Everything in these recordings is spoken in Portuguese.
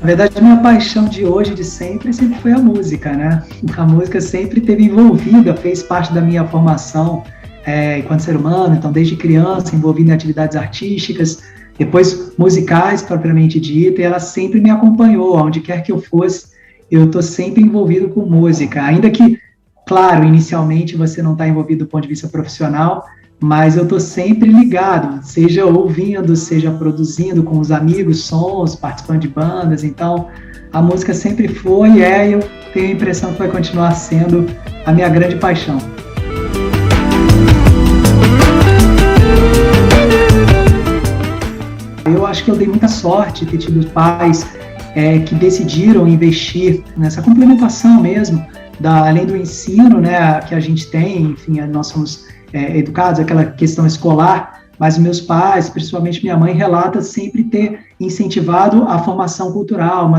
Na verdade, a minha paixão de hoje, de sempre, sempre foi a música, né? A música sempre esteve envolvida, fez parte da minha formação enquanto ser humano, então desde criança, envolvida em atividades artísticas, depois musicais, propriamente dita, e ela sempre me acompanhou, aonde quer que eu fosse, eu estou sempre envolvido com música, ainda que, claro, inicialmente você não está envolvido do ponto de vista profissional, mas eu estou sempre ligado, seja ouvindo, seja produzindo com os amigos, sons, participando de bandas, então a música sempre foi e eu tenho a impressão que vai continuar sendo a minha grande paixão. Eu acho que eu dei muita sorte de ter tido pais que decidiram investir nessa complementação mesmo, além do ensino, né, que a gente tem, enfim, nós somos educados, aquela questão escolar, mas meus pais, principalmente minha mãe, relata sempre ter incentivado a formação cultural.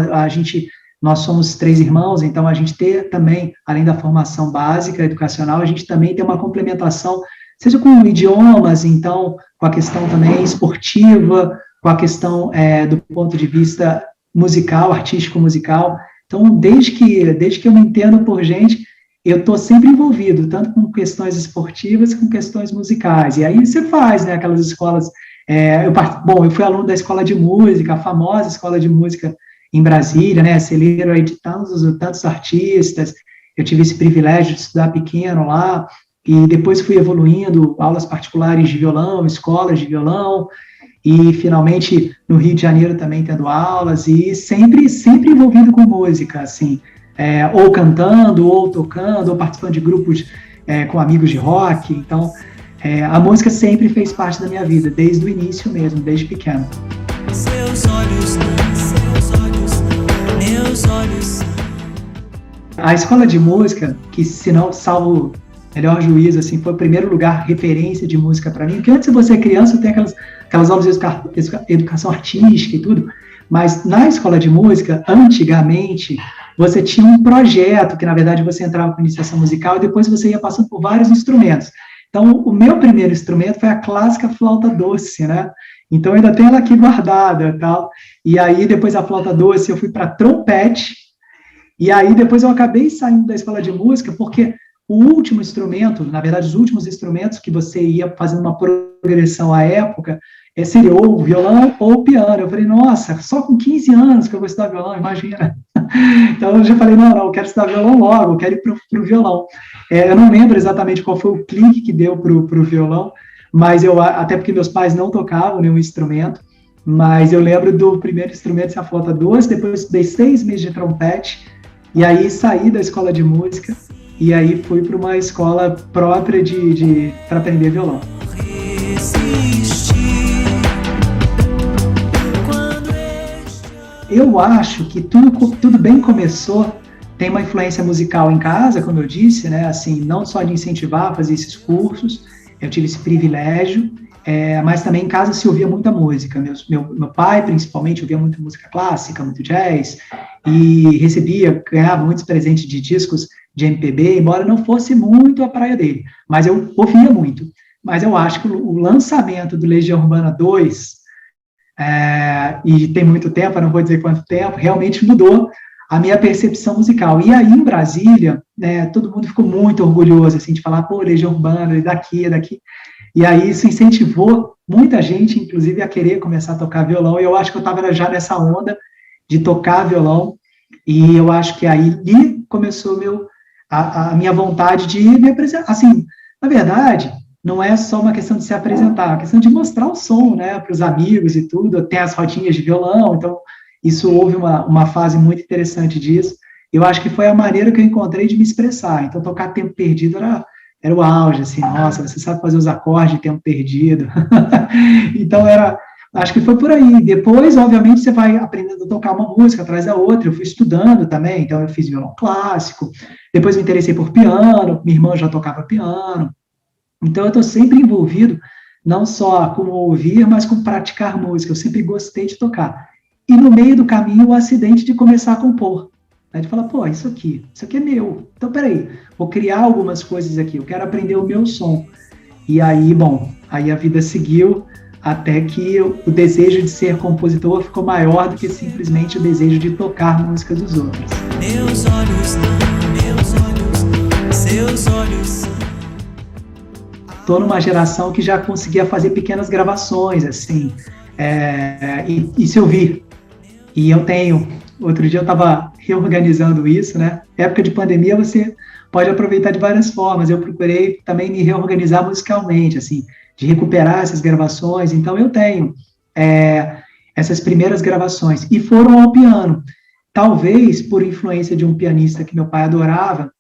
Nós somos 3 irmãos, então a gente ter também, além da formação básica educacional, a gente também tem uma complementação, seja com idiomas, então com a questão também esportiva, com a questão do ponto de vista musical, artístico musical. Então, desde que eu me entendo por gente, eu estou sempre envolvido, tanto com questões esportivas, com questões musicais. E aí você faz, né, aquelas escolas... eu fui aluno da escola de música, a famosa escola de música em Brasília, né, celeiro aí de tantos artistas. Eu tive esse privilégio de estudar pequeno lá, e depois fui evoluindo, aulas particulares de violão, escolas de violão, e finalmente no Rio de Janeiro também tendo aulas, e sempre envolvido com música, assim, ou cantando, ou tocando, ou participando de grupos com amigos de rock. Então, a música sempre fez parte da minha vida, desde o início mesmo, desde pequeno. Seus olhos, meus olhos. A escola de música, que se não salvo melhor juízo, assim, foi o primeiro lugar, referência de música para mim, porque antes de você ser criança, tem aquelas aulas de educação artística e tudo, mas na escola de música, antigamente, você tinha um projeto, que na verdade você entrava com iniciação musical e depois você ia passando por vários instrumentos. Então, o meu primeiro instrumento foi a clássica flauta doce, né? Então, eu ainda tenho ela aqui guardada e tal. E aí, depois da flauta doce, eu fui para trompete. E aí, depois eu acabei saindo da escola de música, porque o último instrumento, na verdade, os últimos instrumentos que você ia fazendo uma progressão à época, seria ou o violão ou o piano. Eu falei, nossa, só com 15 anos que eu vou estudar violão, imagina. Então, eu já falei, não, eu quero estudar violão logo, eu quero ir para o violão. Eu não lembro exatamente qual foi o clique que deu para o violão, mas até porque meus pais não tocavam nenhum instrumento, mas eu lembro do primeiro instrumento ser a flauta doce, depois estudei 6 meses de trompete, e aí saí da escola de música, e aí fui para uma escola própria para aprender violão. Eu acho que tudo bem começou, tem uma influência musical em casa, como eu disse, né, assim, não só de incentivar a fazer esses cursos, eu tive esse privilégio, mas também em casa se ouvia muita música. Meu pai, principalmente, ouvia muita música clássica, muito jazz, e ganhava muitos presentes de discos de MPB, embora não fosse muito a praia dele, mas eu ouvia muito. Mas eu acho que o lançamento do Legião Urbana 2, e tem muito tempo, eu não vou dizer quanto tempo, realmente mudou a minha percepção musical. E aí, em Brasília, né, todo mundo ficou muito orgulhoso, assim, de falar, pô, Legião Urbana, daqui. E aí, isso incentivou muita gente, inclusive, a querer começar a tocar violão, e eu acho que eu estava já nessa onda de tocar violão, e eu acho que aí começou a minha vontade de me apresentar. Assim, na verdade, não é só uma questão de se apresentar, é uma questão de mostrar o som, né, para os amigos e tudo. Tem as rodinhas de violão, então isso houve uma fase muito interessante disso. Eu acho que foi a maneira que eu encontrei de me expressar. Então, tocar Tempo Perdido era o auge, assim, nossa, você sabe fazer os acordes de Tempo Perdido. Então, acho que foi por aí. Depois, obviamente, você vai aprendendo a tocar uma música atrás da outra. Eu fui estudando também, então eu fiz violão clássico. Depois me interessei por piano, minha irmã já tocava piano. Então, eu estou sempre envolvido, não só com ouvir, mas com praticar música. Eu sempre gostei de tocar. E no meio do caminho, o acidente de começar a compor. Aí de falar, pô, isso aqui é meu. Então, peraí, vou criar algumas coisas aqui, eu quero aprender o meu som. E aí, bom, aí a vida seguiu, até que o desejo de ser compositor ficou maior do que simplesmente o desejo de tocar músicas dos outros. Meus olhos não, meus olhos, seus olhos. Estou numa geração que já conseguia fazer pequenas gravações, assim, e se ouvir. E eu tenho, outro dia eu estava reorganizando isso, né? Época de pandemia você pode aproveitar de várias formas. Eu procurei também me reorganizar musicalmente, assim, de recuperar essas gravações. Então eu tenho essas primeiras gravações e foram ao piano. Talvez por influência de um pianista que meu pai adorava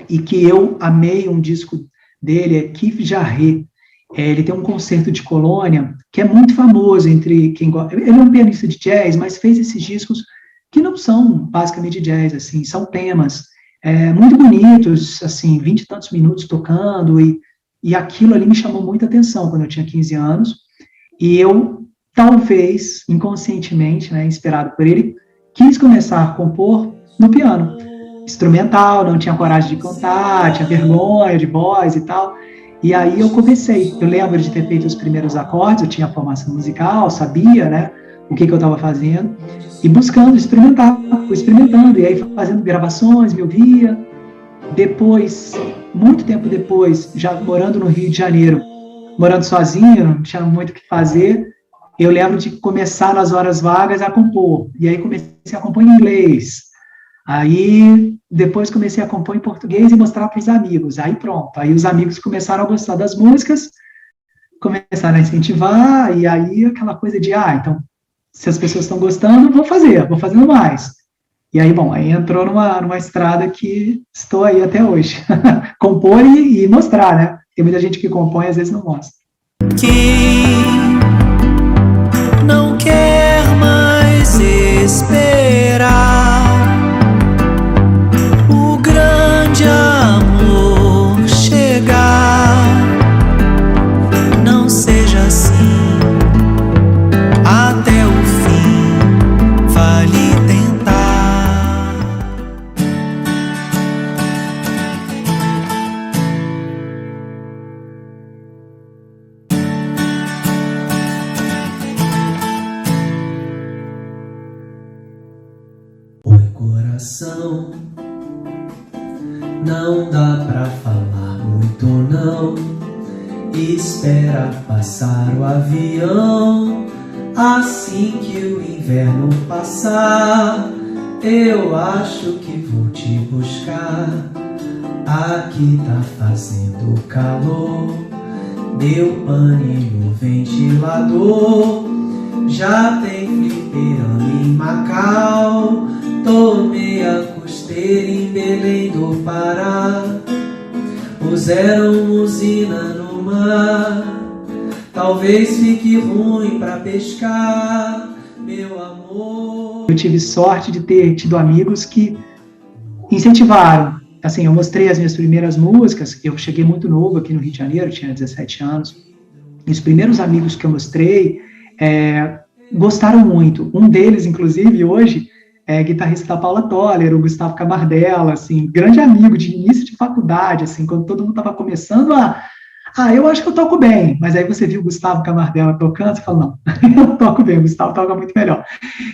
e que eu amei um disco dele, é Keith Jarrett. Ele tem um concerto de Colônia que é muito famoso entre quem gosta. Ele é um pianista de jazz, mas fez esses discos que não são basicamente jazz, assim, são temas muito bonitos, assim, 20 e tantos minutos tocando, e aquilo ali me chamou muita atenção quando eu tinha 15 anos, e eu, talvez, inconscientemente, né, inspirado por ele, quis começar a compor no piano, instrumental, não tinha coragem de cantar, tinha vergonha de voz e tal, e aí eu comecei. Eu lembro de ter feito os primeiros acordes, eu tinha formação musical, sabia, né, o que eu estava fazendo, e buscando experimentar, experimentando, e aí fazendo gravações, me ouvia. Depois, muito tempo depois, já morando no Rio de Janeiro, morando sozinho, não tinha muito o que fazer, eu lembro de começar nas horas vagas a compor, e aí comecei a compor em inglês, aí depois comecei a compor em português e mostrar para os amigos, aí pronto, aí os amigos começaram a gostar das músicas, começaram a incentivar, e aí aquela coisa de, então, se as pessoas estão gostando, vou fazendo mais. E aí, bom, aí entrou numa estrada que estou aí até hoje. Compor e mostrar, né? Tem muita gente que compõe e às vezes não mostra. Quem não quer mais esperar o grande amor chegar, não seja assim. Até o fim, vale tentar. Oi, coração, não dá pra falar muito não. Espera passar o avião. Assim que o inverno passar, eu acho que vou te buscar. Aqui tá fazendo calor, meu paninho ventilador. Já tem fliperama em Macau, tomei a costeira em Belém do Pará. Puseram usina no mar, talvez fique ruim pra pescar, meu amor. Eu tive sorte de ter tido amigos que incentivaram. Assim, eu mostrei as minhas primeiras músicas, eu cheguei muito novo aqui no Rio de Janeiro, tinha 17 anos, e os primeiros amigos que eu mostrei gostaram muito. Um deles, inclusive, hoje, é guitarrista da Paula Toller, o Gustavo Camardella, assim, grande amigo de início de faculdade, assim, quando todo mundo estava começando eu acho que eu toco bem, mas aí você viu o Gustavo Camardella tocando, você fala, não, eu não toco bem, o Gustavo toca muito melhor.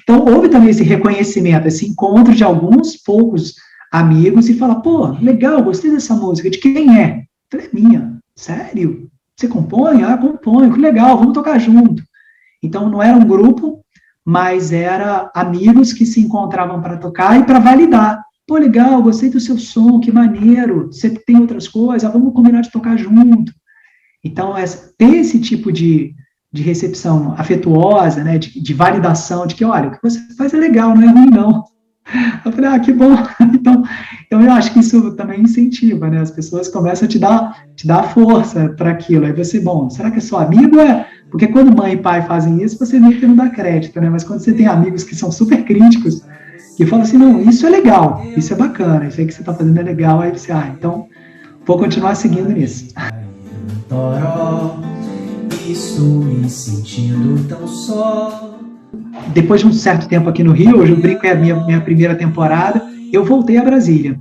Então, houve também esse reconhecimento, esse encontro de alguns poucos amigos e fala, pô, legal, gostei dessa música, de quem é? Eu falei, minha, sério? Você compõe? Componho, que legal, vamos tocar junto. Então, não era um grupo, mas era amigos que se encontravam para tocar e para validar. Pô, legal, gostei do seu som, que maneiro, você tem outras coisas, vamos combinar de tocar junto. Então, ter esse tipo de recepção afetuosa, né, de validação, de que, olha, o que você faz é legal, não é ruim, não. Eu falei, que bom. Então, eu acho que isso também incentiva, né, as pessoas começam a te dar força para aquilo. Aí você, bom, será que é só amigo? Porque quando mãe e pai fazem isso, você meio que não dá crédito, né, mas quando você tem amigos que são super críticos, que falam assim, não, isso é legal, isso é bacana, isso aí que você está fazendo é legal, aí você, então, vou continuar seguindo nisso. Estou me sentindo tão só. Depois de um certo tempo aqui no Rio, hoje eu brinco, é a minha primeira temporada, eu voltei a Brasília.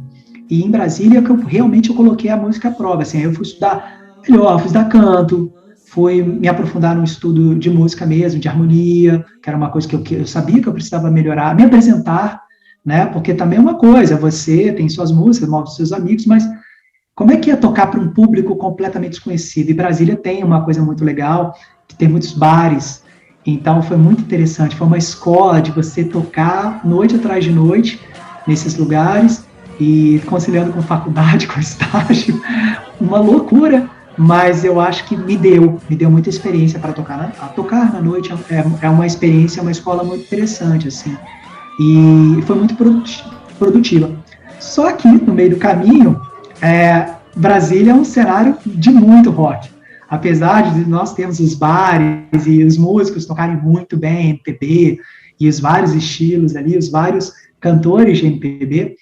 E em Brasília, eu coloquei a música à prova, assim, aí eu fui estudar melhor, fui estudar canto, foi me aprofundar no estudo de música mesmo, de harmonia, que era uma coisa que eu sabia que eu precisava melhorar, me apresentar, né? Porque também é uma coisa, você tem suas músicas, mostra seus amigos, mas como é que é tocar para um público completamente desconhecido? E Brasília tem uma coisa muito legal, que tem muitos bares, então foi muito interessante, foi uma escola de você tocar noite atrás de noite nesses lugares, e conciliando com faculdade, com estágio, uma loucura, mas eu acho que me deu muita experiência para tocar na noite é uma experiência, uma escola muito interessante, assim, e foi muito produtiva. Só que, no meio do caminho, Brasília é um cenário de muito rock. Apesar de nós termos os bares e os músicos tocarem muito bem MPB, e os vários estilos ali, os vários cantores de MPB,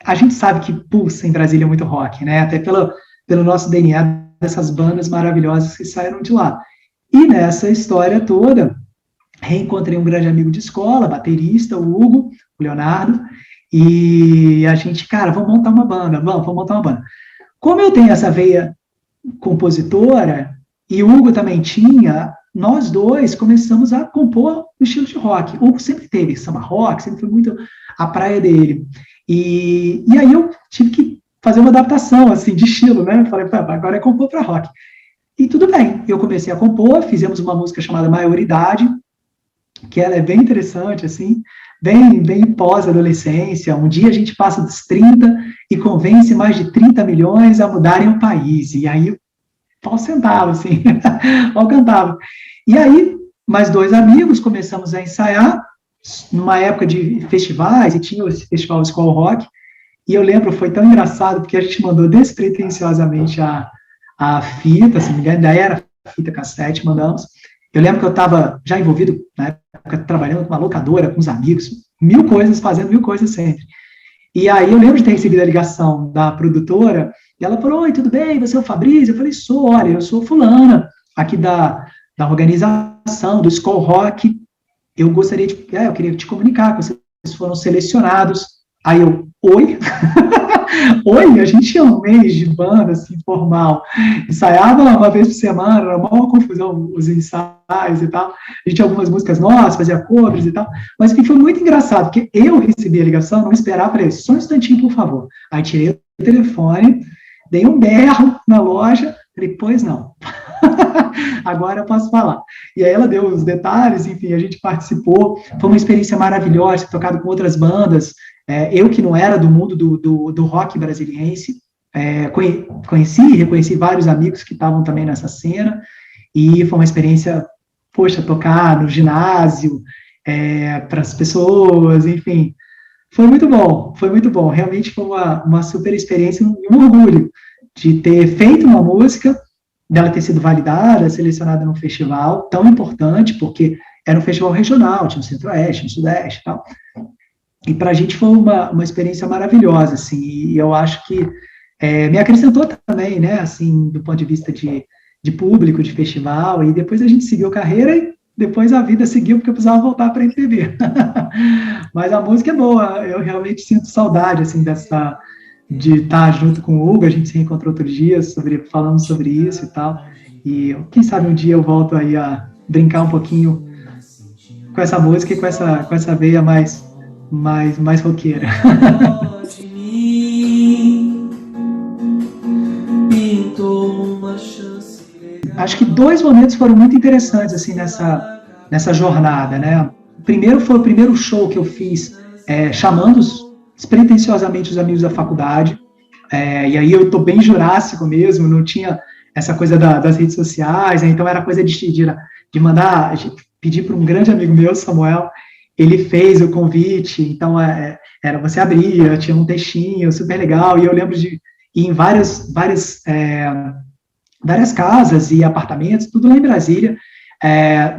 a gente sabe que pulsa em Brasília muito rock, né? Até pelo nosso DNA, dessas bandas maravilhosas que saíram de lá. E nessa história toda, reencontrei um grande amigo de escola, baterista, o Hugo, o Leonardo, e a gente, cara, vamos montar uma banda, vamos montar uma banda. Como eu tenho essa veia compositora, e o Hugo também tinha, nós dois começamos a compor no estilo de rock. O Hugo sempre teve samba rock, sempre foi muito a praia dele. E aí eu tive que fazer uma adaptação, assim, de estilo, né? Falei, agora é compor para rock. E tudo bem, eu comecei a compor, fizemos uma música chamada Maioridade, que ela é bem interessante, assim, bem pós-adolescência. Um dia a gente passa dos 30 e convence mais de 30 milhões a mudarem o país. E aí, pau sentava, assim, pau cantava. E aí, mais dois amigos, começamos a ensaiar, numa época de festivais, e tinha esse festival Skol Rock, e eu lembro, foi tão engraçado, porque a gente mandou despretensiosamente a fita, se não me engano, ainda era fita cassete, mandamos. Eu lembro que eu estava já envolvido, na época, trabalhando com uma locadora, com os amigos, mil coisas, fazendo mil coisas sempre. E aí eu lembro de ter recebido a ligação da produtora, e ela falou, oi, tudo bem, você é o Fabrício? Eu falei, olha, eu sou fulana, aqui da organização, do Skol Rock, eu gostaria eu queria te comunicar, que vocês foram selecionados. Aí eu, oi? Oi, a gente tinha um mês de banda, assim, formal, ensaiava uma vez por semana, era uma confusão os ensaios e tal, a gente tinha algumas músicas nossas, fazia covers e tal, mas que foi muito engraçado, porque eu recebi a ligação, não esperava, falei, só um instantinho, por favor. Aí tirei o telefone, dei um berro na loja, falei, pois não. Agora eu posso falar. E aí ela deu os detalhes, enfim, a gente participou, foi uma experiência maravilhosa, tocado com outras bandas, eu que não era do mundo do rock brasiliense, conheci e reconheci vários amigos que estavam também nessa cena, e foi uma experiência, poxa, tocar no ginásio, para as pessoas, enfim, foi muito bom, realmente foi uma super experiência, um orgulho de ter feito uma música, dela ter sido validada, selecionada num festival tão importante, porque era um festival regional, tinha no Centro-Oeste, no Sudeste e tal, e para a gente foi uma experiência maravilhosa, assim, e eu acho que me acrescentou também, né, assim, do ponto de vista de público, de festival, e depois a gente seguiu a carreira e depois a vida seguiu, porque eu precisava voltar para a MPB. Mas a música é boa, eu realmente sinto saudade, assim, de estar junto com o Hugo, a gente se reencontrou outro dia, falando sobre isso e tal, e quem sabe um dia eu volto aí a brincar um pouquinho com essa música e com essa veia mais roqueira. Acho que dois momentos foram muito interessantes, assim, nessa jornada, né? Primeiro foi o primeiro show que eu fiz, chamando despretensiosamente os amigos da faculdade, e aí eu tô bem jurássico mesmo, não tinha essa coisa das redes sociais, né? Então era coisa de mandar, pedir para um grande amigo meu, Samuel, ele fez o convite, então você abria, tinha um textinho super legal, e eu lembro de ir em várias casas e apartamentos, tudo lá em Brasília,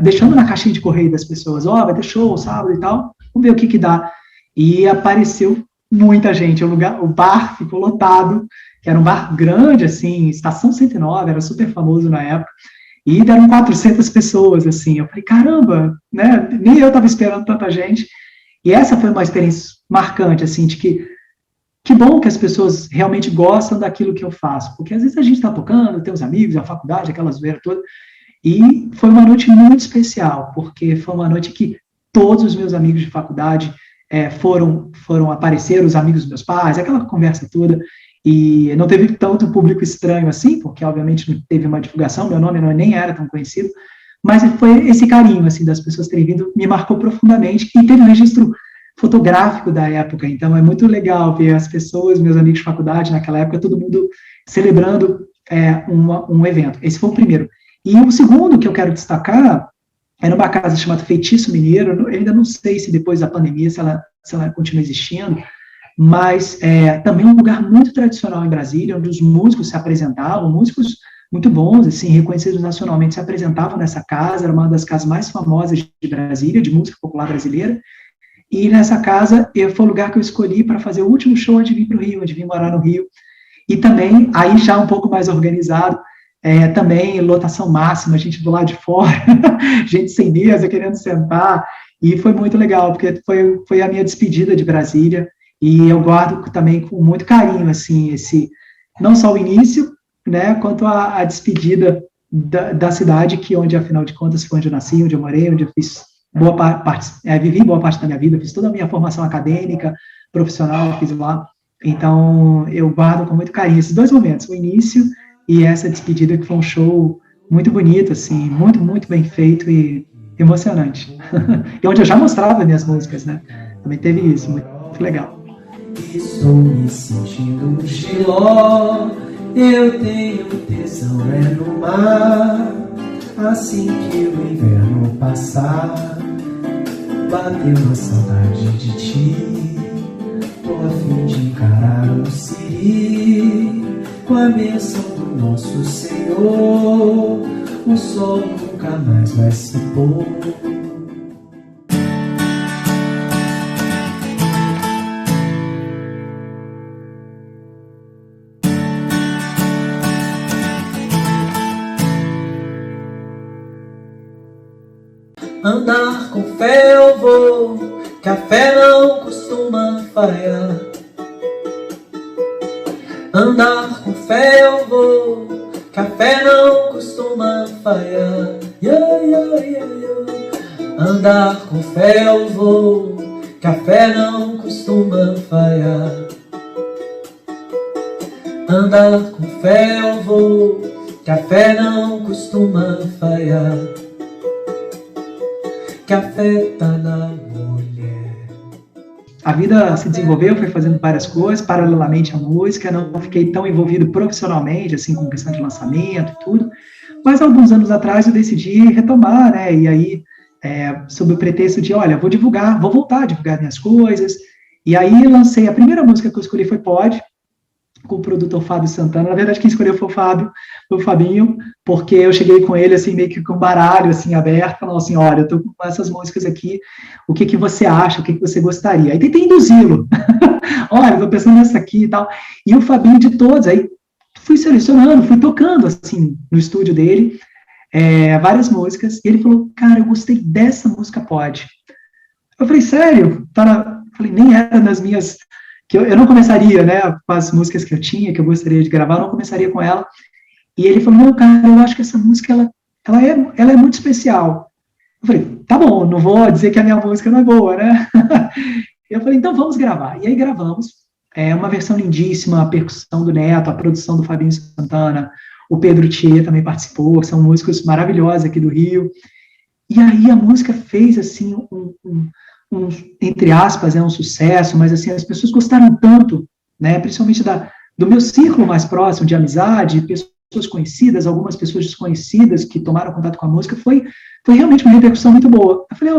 deixando na caixinha de correio das pessoas, vai ter show sábado e tal, vamos ver o que dá. E apareceu muita gente, o bar ficou lotado, que era um bar grande, assim, Estação 109, era super famoso na época, e deram 400 pessoas, assim, eu falei, caramba, né, nem eu estava esperando tanta gente, e essa foi uma experiência marcante, assim, de que que bom que as pessoas realmente gostam daquilo que eu faço, porque às vezes a gente está tocando, tem os amigos, a faculdade, aquelas zoeira toda, e foi uma noite muito especial, porque foi uma noite que todos os meus amigos de faculdade foram aparecer, os amigos dos meus pais, aquela conversa toda, e não teve tanto público estranho assim, porque obviamente não teve uma divulgação, meu nome nem era tão conhecido, mas foi esse carinho, assim, das pessoas terem vindo, me marcou profundamente, e teve um registro fotográfico da época, então é muito legal ver as pessoas, meus amigos de faculdade, naquela época, todo mundo celebrando um evento. Esse foi o primeiro. E o segundo que eu quero destacar é numa casa chamada Feitiço Mineiro, eu ainda não sei se depois da pandemia, se ela continua existindo, mas também um lugar muito tradicional em Brasília, onde os músicos se apresentavam, músicos muito bons, assim, reconhecidos nacionalmente, se apresentavam nessa casa, era uma das casas mais famosas de Brasília, de música popular brasileira, e nessa casa foi o lugar que eu escolhi para fazer o último show antes de vir para o Rio, antes de vir morar no Rio, e também, aí já um pouco mais organizado, também lotação máxima, gente do lado de fora, gente sem mesa, querendo sentar, e foi muito legal, porque foi a minha despedida de Brasília, e eu guardo também com muito carinho, assim, não só o início, né, quanto a despedida da cidade, onde, afinal de contas, foi onde eu nasci, onde eu morei, onde eu fiz vivi boa parte da minha vida, fiz toda a minha formação acadêmica, profissional, fiz lá, então eu guardo com muito carinho esses dois momentos, o início e essa despedida, que foi um show muito bonito, assim, muito, muito bem feito e emocionante. E onde eu já mostrava minhas músicas, né, também teve isso, muito, muito legal. Estou me sentindo um giló, eu tenho tesão no mar. Assim que o inverno passar, bateu a saudade de ti. Tô a fim de encarar o siri, com a bênção do nosso Senhor, o sol nunca mais vai se pôr. Andar com fé eu vou, que a fé não costuma falhar. Andar com fé eu vou, que a fé não costuma falhar. Andar com fé eu vou, que a fé não costuma falhar. Andar com fé eu vou, que a fé não costuma falhar. Que a fé tá na mulher. A vida se desenvolveu, foi fazendo várias coisas, paralelamente à música, não fiquei tão envolvido profissionalmente, assim, com questão de lançamento e tudo, mas alguns anos atrás eu decidi retomar, né, e aí, sob o pretexto de, olha, vou voltar a divulgar minhas coisas, e aí lancei, a primeira música que eu escolhi foi Pode, com o produtor Fábio Santana. Na verdade, quem escolheu foi o Fabinho, porque eu cheguei com ele, assim, meio que com um baralho, assim, aberto, falando assim, olha, eu tô com essas músicas aqui, o que você acha, o que você gostaria? Aí tentei induzi-lo, olha, tô pensando nessa aqui e tal, e o Fabinho de todos, aí fui selecionando, fui tocando, assim, no estúdio dele, várias músicas, e ele falou, cara, eu gostei dessa música, Pode. Eu falei, sério? Falei, nem era das minhas... que eu não começaria, né, com as músicas que eu tinha, que eu gostaria de gravar, eu não começaria com ela. E ele falou, não, cara, eu acho que essa música, ela é muito especial. Eu falei, tá bom, não vou dizer que a minha música não é boa, né? Eu falei, então vamos gravar. E aí gravamos. É uma versão lindíssima, a percussão do Neto, a produção do Fabinho Santana, o Pedro Thier também participou, são músicos maravilhosos aqui do Rio. E aí a música fez, assim, entre aspas, um sucesso, mas assim, as pessoas gostaram tanto, né, principalmente do meu círculo mais próximo de amizade, pessoas conhecidas, algumas pessoas desconhecidas que tomaram contato com a música, foi realmente uma repercussão muito boa. Eu falei,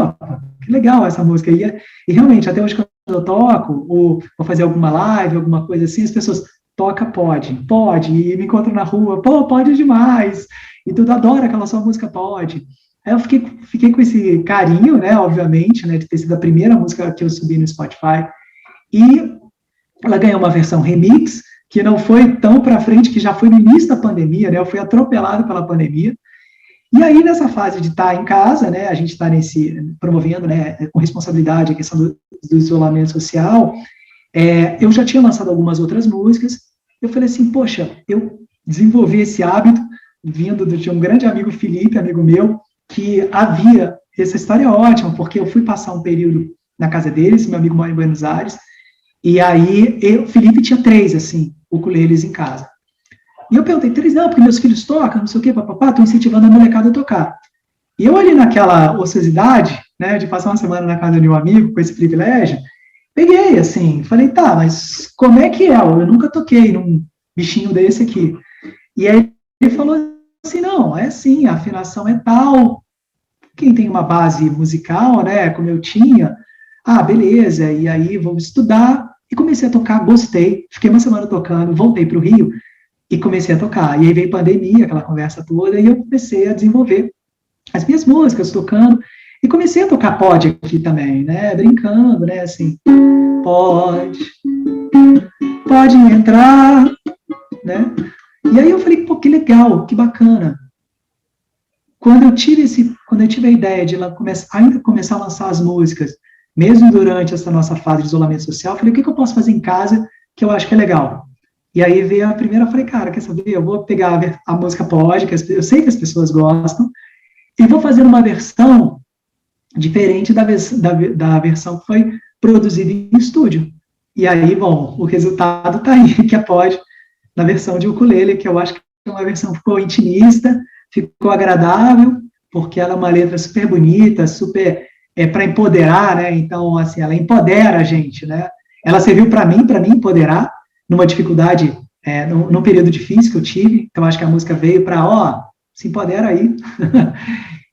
que legal essa música, e realmente, até hoje quando eu toco, ou vou fazer alguma live, alguma coisa assim, as pessoas, pode, e me encontram na rua, pode demais, e tudo, adora aquela sua música, Pode. Aí eu fiquei com esse carinho, né, obviamente, né, de ter sido a primeira música que eu subi no Spotify, e ela ganhou uma versão remix, que não foi tão para frente, que já foi no início da pandemia, né, eu fui atropelado pela pandemia, e aí nessa fase de estar em casa, né, a gente está promovendo, né, com responsabilidade a questão do isolamento social, Eu já tinha lançado algumas outras músicas, eu falei assim, poxa, eu desenvolvi esse hábito, vindo de um grande amigo, Felipe, amigo meu, que havia, essa história é ótima, porque eu fui passar um período na casa deles, meu amigo mora em Buenos Aires, e aí, Felipe tinha 3, assim, ukuleles em casa. E eu perguntei, 3 não, porque meus filhos tocam, não sei o quê, papapá, tô incentivando a molecada a tocar. E eu ali naquela ociosidade, né, de passar uma semana na casa de um amigo com esse privilégio, peguei, assim, falei, tá, mas como é que é? Eu nunca toquei num bichinho desse aqui. E aí ele falou assim, não, é assim, a afinação é tal, quem tem uma base musical, né, como eu tinha, beleza, e aí vou estudar, e comecei a tocar, gostei, fiquei uma semana tocando, voltei para o Rio, e comecei a tocar, e aí veio pandemia, aquela conversa toda, e eu comecei a desenvolver as minhas músicas, tocando, e comecei a tocar pod aqui também, né, brincando, né, assim, pode entrar, né, e aí eu falei, pô, que legal, que bacana. Quando eu tive a ideia de ainda começar a lançar as músicas, mesmo durante essa nossa fase de isolamento social, eu falei, o que eu posso fazer em casa que eu acho que é legal? E aí veio a primeira, eu falei, cara, quer saber, eu vou pegar a música pod, que eu sei que as pessoas gostam, e vou fazer uma versão diferente da versão que foi produzida em estúdio. E aí, bom, o resultado tá aí, que é pod, na versão de ukulele, que eu acho que é uma versão que ficou intimista, ficou agradável, porque ela é uma letra super bonita, super para empoderar, né? Então, assim, ela empodera a gente, né? Ela serviu para mim empoderar numa dificuldade, num período difícil que eu tive. Então, acho que a música veio para, se empodera aí.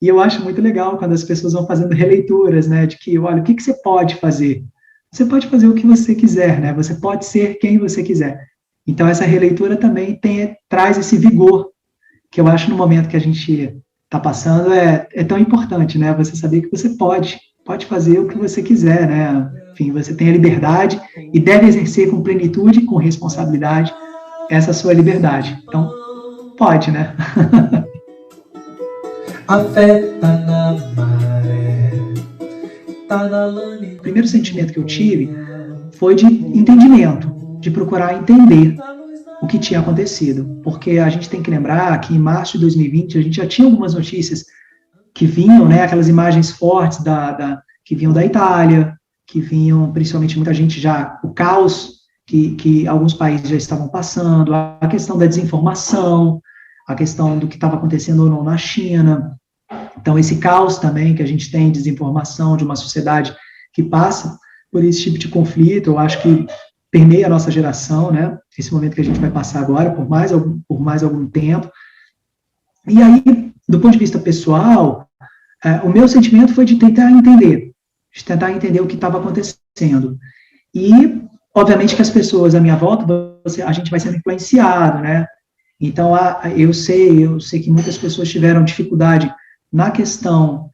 E eu acho muito legal quando as pessoas vão fazendo releituras, né? De que, olha, o que você pode fazer? Você pode fazer o que você quiser, né? Você pode ser quem você quiser. Então, essa releitura também traz esse vigor, que eu acho no momento que a gente está passando é tão importante, né? Você saber que você pode fazer o que você quiser, né? Enfim, você tem a liberdade e deve exercer com plenitude, com responsabilidade, essa sua liberdade. Então, pode, né? A fé tá na maré, tá na lâmina. O primeiro sentimento que eu tive foi de entendimento, de procurar entender o que tinha acontecido, porque a gente tem que lembrar que em março de 2020 a gente já tinha algumas notícias que vinham, né, aquelas imagens fortes que vinham da Itália, que vinham principalmente muita gente já, o caos que alguns países já estavam passando, a questão da desinformação, a questão do que estava acontecendo ou não na China. Então, esse caos também que a gente tem, desinformação de uma sociedade que passa por esse tipo de conflito, eu acho que permeia a nossa geração, né? Esse momento que a gente vai passar agora, por mais algum tempo. E aí, do ponto de vista pessoal, o meu sentimento foi de tentar entender o que estava acontecendo. E, obviamente, que as pessoas à minha volta, a gente vai sendo influenciado, né? Então, eu sei que muitas pessoas tiveram dificuldade na questão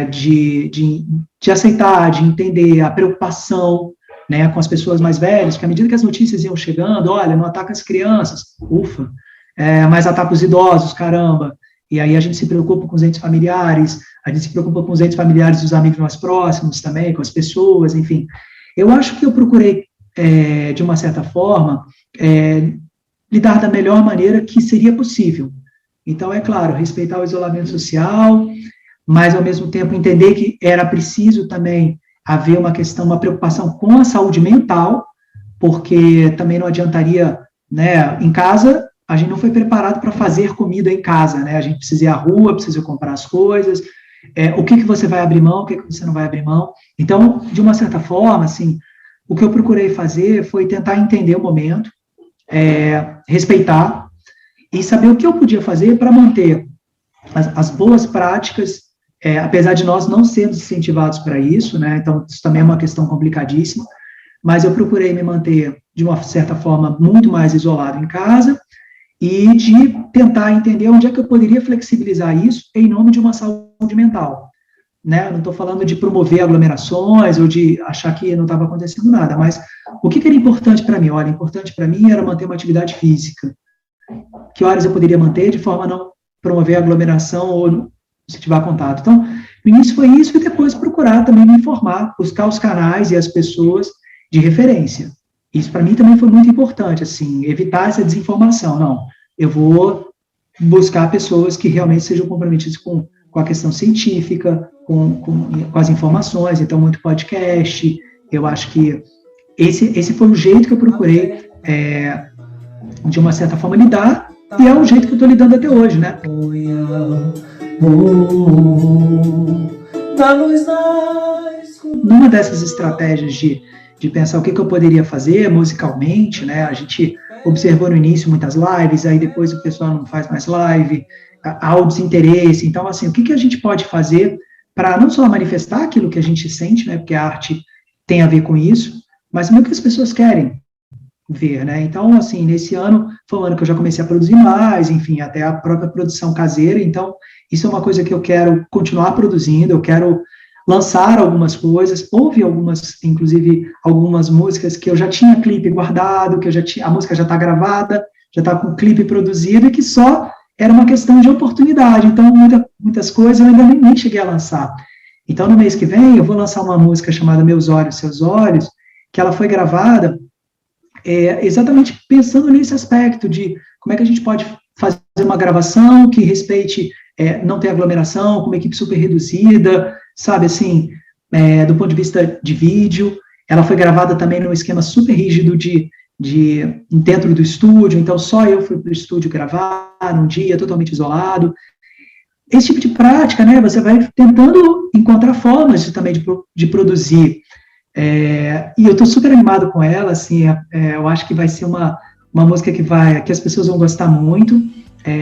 de aceitar, de entender a preocupação, né, com as pessoas mais velhas, porque à medida que as notícias iam chegando, olha, não ataca as crianças, ufa, mas ataca os idosos, caramba, e aí a gente se preocupa com os entes familiares, a gente se preocupa com os entes familiares dos amigos mais próximos também, com as pessoas, enfim. Eu acho que eu procurei, de uma certa forma, lidar da melhor maneira que seria possível. Então, é claro, respeitar o isolamento social, mas, ao mesmo tempo, entender que era preciso também haver uma preocupação com a saúde mental, porque também não adiantaria, né, em casa, a gente não foi preparado para fazer comida em casa, né, a gente precisa ir à rua, precisa comprar as coisas, o que você vai abrir mão, o que você não vai abrir mão. Então, de uma certa forma, assim, o que eu procurei fazer foi tentar entender o momento, respeitar e saber o que eu podia fazer para manter as boas práticas, apesar de nós não sermos incentivados para isso, né, então isso também é uma questão complicadíssima, mas eu procurei me manter, de uma certa forma, muito mais isolado em casa e de tentar entender onde é que eu poderia flexibilizar isso em nome de uma saúde mental. Né? Não estou falando de promover aglomerações ou de achar que não estava acontecendo nada, mas o que era importante para mim? Olha, importante para mim era manter uma atividade física. Que horas eu poderia manter de forma a não promover aglomeração ou incentivar contato. Então, no início foi isso e depois procurar também me informar, buscar os canais e as pessoas de referência. Isso para mim também foi muito importante, assim, evitar essa desinformação. Não, eu vou buscar pessoas que realmente sejam comprometidas com a questão científica, com as informações, então muito podcast. Eu acho que esse foi o jeito que eu procurei, de uma certa forma, lidar, e é o jeito que eu estou lidando até hoje, né? Numa dessas estratégias de pensar o que eu poderia fazer musicalmente, né? A gente observou no início muitas lives, aí depois o pessoal não faz mais live, há o desinteresse. Então, assim, o que a gente pode fazer para não só manifestar aquilo que a gente sente, né? Porque a arte tem a ver com isso, mas também o que as pessoas querem ver, né? Então, assim, nesse ano foi um ano que eu já comecei a produzir mais, enfim, até a própria produção caseira. Então, isso é uma coisa que eu quero continuar produzindo, eu quero lançar algumas coisas, houve algumas, inclusive, algumas músicas que eu já tinha clipe guardado, que eu já tinha, a música já está gravada, já está com o clipe produzido, e que só era uma questão de oportunidade. Então, muitas coisas eu ainda nem cheguei a lançar. Então, no mês que vem, eu vou lançar uma música chamada Meus Olhos, Seus Olhos, que ela foi gravada exatamente pensando nesse aspecto de como é que a gente pode fazer uma gravação que respeite, não ter aglomeração, com uma equipe super reduzida, sabe, assim, do ponto de vista de vídeo. Ela foi gravada também num esquema super rígido dentro do estúdio, então só eu fui para o estúdio gravar, num dia totalmente isolado. Esse tipo de prática, né, você vai tentando encontrar formas também de produzir. E eu estou super animado com ela, assim, eu acho que vai ser uma música que as pessoas vão gostar muito,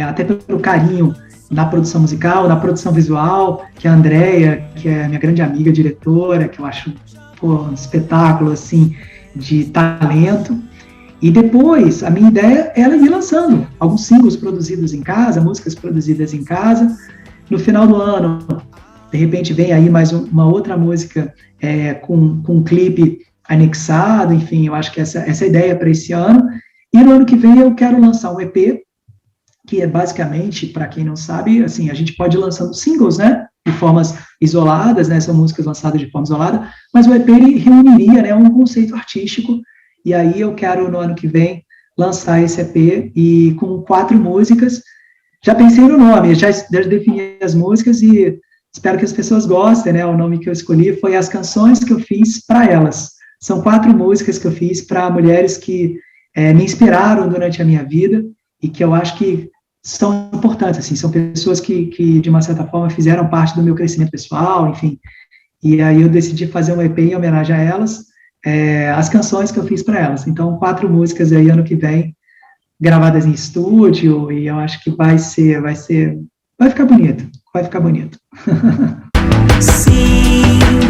até pelo carinho na produção musical, na produção visual, que a Andrea, que é minha grande amiga, diretora, que eu acho um espetáculo, assim, de talento. E depois, a minha ideia era ir lançando alguns singles produzidos em casa, músicas produzidas em casa. No final do ano, de repente, vem aí mais uma outra música com um clipe anexado, enfim, eu acho que essa é a ideia para esse ano. E no ano que vem eu quero lançar um EP, que é basicamente, para quem não sabe, assim, a gente pode ir lançando singles, né, de formas isoladas, né, são músicas lançadas de forma isolada, mas o EP ele reuniria, né, um conceito artístico, e aí eu quero, no ano que vem, lançar esse EP, e com 4 músicas. Já pensei no nome, já defini as músicas, e espero que as pessoas gostem, né, o nome que eu escolhi foi As Canções que eu Fiz para Elas. São 4 músicas que eu fiz para mulheres que me inspiraram durante a minha vida, e que eu acho que são importantes, assim, são pessoas que, de uma certa forma, fizeram parte do meu crescimento pessoal, enfim, e aí eu decidi fazer um EP em homenagem a elas, as canções que eu fiz para elas. Então, 4 músicas aí, ano que vem, gravadas em estúdio, e eu acho que vai ficar bonito, vai ficar bonito. Sim.